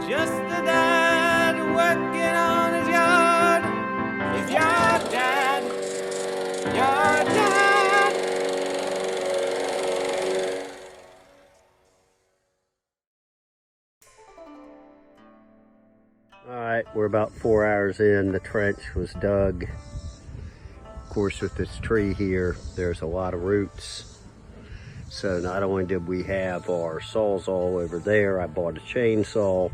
Just a dad working on his yard. He's your dad. Your dad. All right, we're about 4 hours in. The trench was dug. Of course, with this tree here, there's a lot of roots. So not only did we have our sawzall over there, I bought a chainsaw.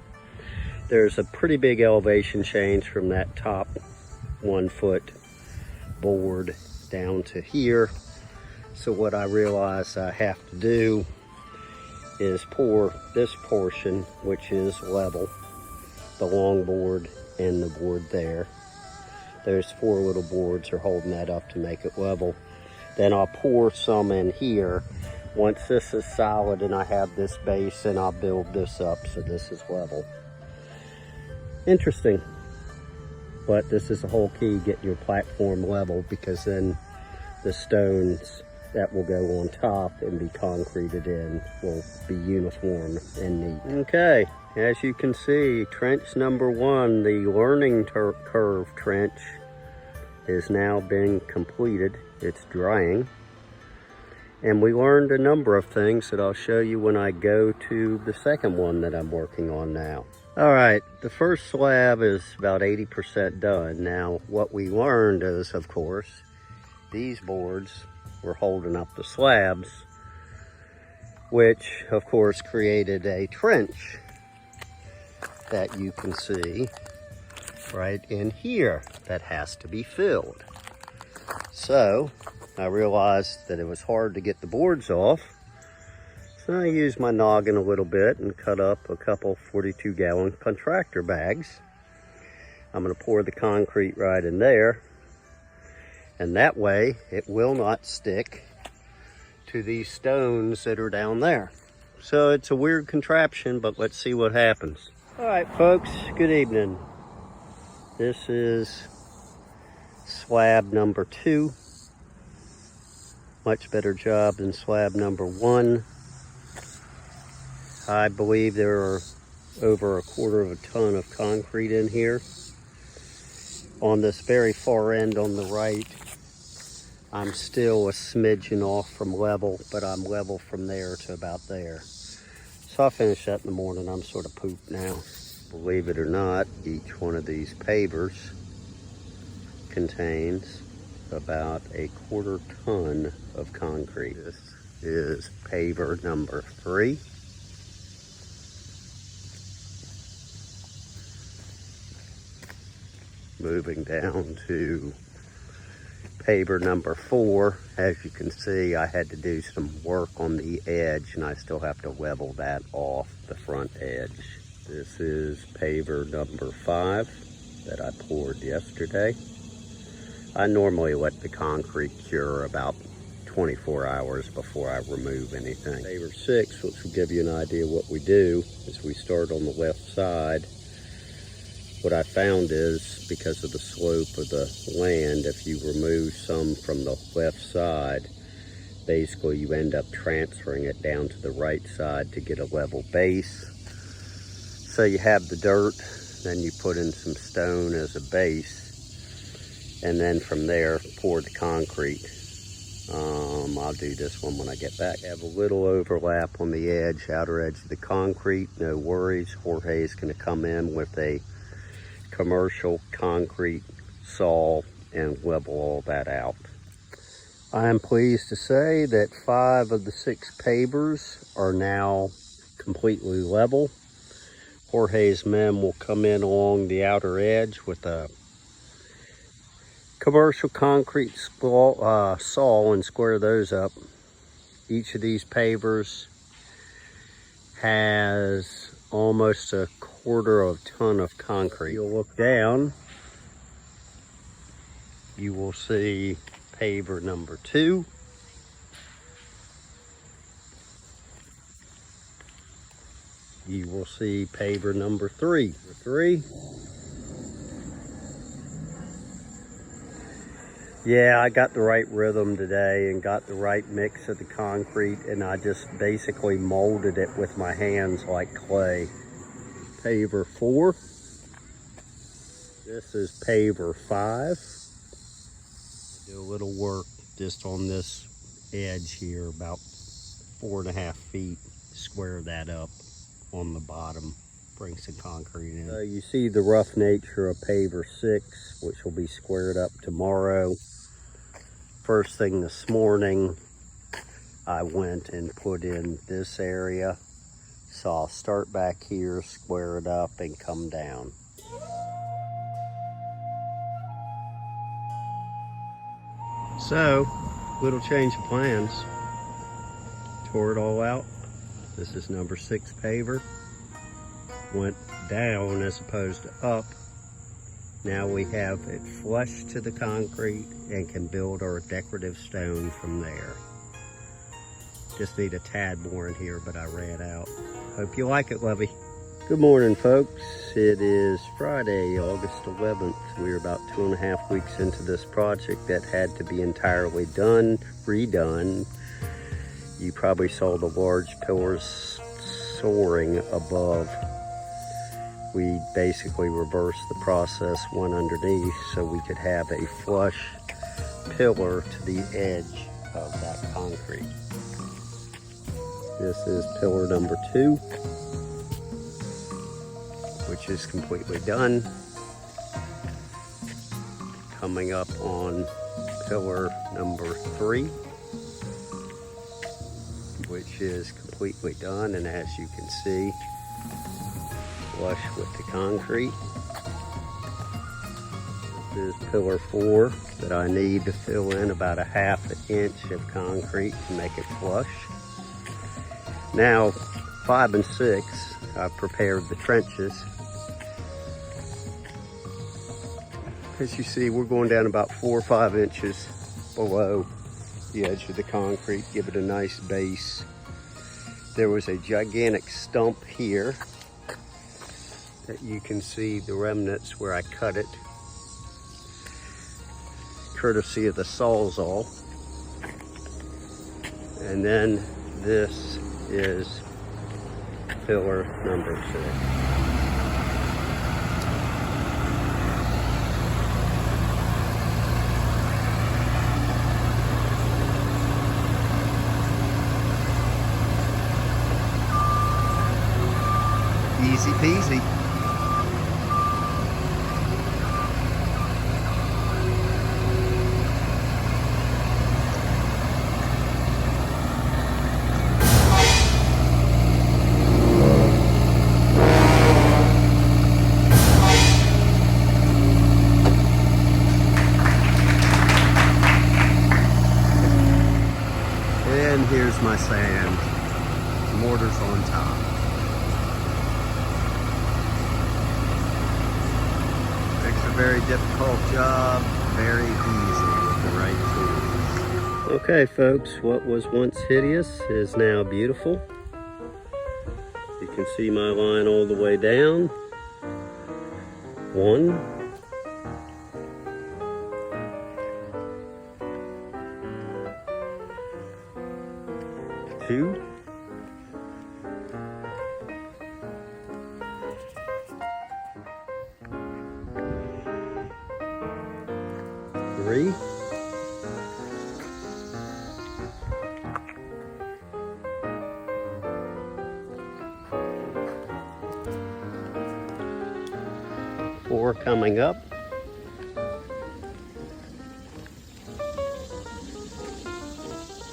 There's a pretty big elevation change from that top 1 foot board down to here. So what I realized I have to do is pour this portion, which is level, the long board and the board there. Those 4 little boards are holding that up to make it level. Then I'll pour some in here. Once this is solid and I have this base, and I'll build this up so this is level. Interesting, but this is the whole key, getting your platform level, because then the stones that will go on top and be concreted in will be uniform and neat. Okay, as you can see, trench number 1, the learning curve trench, is now being completed. It's drying. And we learned a number of things that I'll show you when I go to the second one that I'm working on now. All right, the first slab is about 80% done. Now, what we learned is, of course, these boards were holding up the slabs, which, of course, created a trench that you can see right in here that has to be filled. So I realized that it was hard to get the boards off, so I used my noggin a little bit and cut up a couple 42-gallon contractor bags. I'm going to pour the concrete right in there, and that way it will not stick to these stones that are down there. So it's a weird contraption, but let's see what happens. All right, folks, good evening. This is slab number 2. Much better job than slab number 1. I believe there are over 1/4 of a ton of concrete in here. On this very far end on the right, I'm still a smidgen off from level, but I'm level from there to about there. So I'll finish that in the morning. I'm sort of pooped now. Believe it or not, each one of these pavers contains about 1/4 ton of concrete. This is paver number 3. Moving down to paver number 4. As you can see, I had to do some work on the edge, and I still have to level that off the front edge. This is paver number 5 that I poured yesterday. I normally let the concrete cure about 24 hours before I remove anything. Paver 6, which will give you an idea of what we do, is we start on the left side. What I found is, because of the slope of the land, if you remove some from the left side, basically you end up transferring it down to the right side to get a level base. So you have the dirt, then you put in some stone as a base, and then from there pour the concrete. I'll do this one when I get back. I have a little overlap on the edge, outer edge of the concrete, no worries. Jorge's gonna come in with a commercial concrete saw and level all that out. I am pleased to say that 5 of the 6 pavers are now completely level. Jorge's men will come in along the outer edge with a commercial concrete saw and square those up. Each of these pavers has almost 1/4 of a ton of concrete. You'll look down, you will see paver number 2. You will see paver number 3. Yeah, I got the right rhythm today and got the right mix of the concrete, and I just basically molded it with my hands like clay. Paver 4. This is Paver 5. Do a little work just on this edge here, about 4.5 feet. Square that up on the bottom. Bring some concrete in. You see the rough nature of Paver 6, which will be squared up tomorrow. First thing this morning, I went and put in this area. So I'll start back here, square it up, and come down. So, little change of plans. Tore it all out. This is number 6 paver. Went down as opposed to up. Now we have it flush to the concrete and can build our decorative stone from there. Just need a tad more in here, but I ran out. Hope you like it, Lovey. Good morning, folks. It is Friday, August 11th. We're about 2.5 weeks into this project that had to be entirely redone. You probably saw the large pillars soaring above. We basically reversed the process, went underneath so we could have a flush pillar to the edge of that concrete. This is pillar number 2, which is completely done. Coming up on pillar number 3, which is completely done, and as you can see, flush with the concrete. This is pillar 4 that I need to fill in about 1/2 inch of concrete to make it flush. Now, 5 and 6, I've prepared the trenches. As you see, we're going down about 4 or 5 inches below the edge of the concrete, give it a nice base. There was a gigantic stump here that you can see the remnants where I cut it, courtesy of the Sawzall. And then this is pillar number 6. Easy peasy. And here's my sand. Mortar's on top. Makes a very difficult job very easy with the right tools. Okay, folks, what was once hideous is now beautiful. You can see my line all the way down. 1. 2. 3. 4 coming up.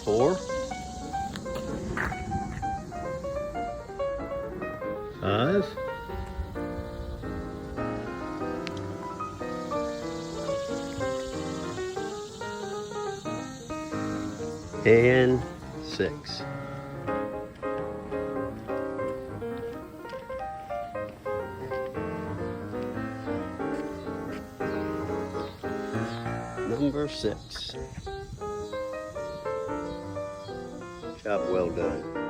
4. 5. 6. Number 6. Job well done.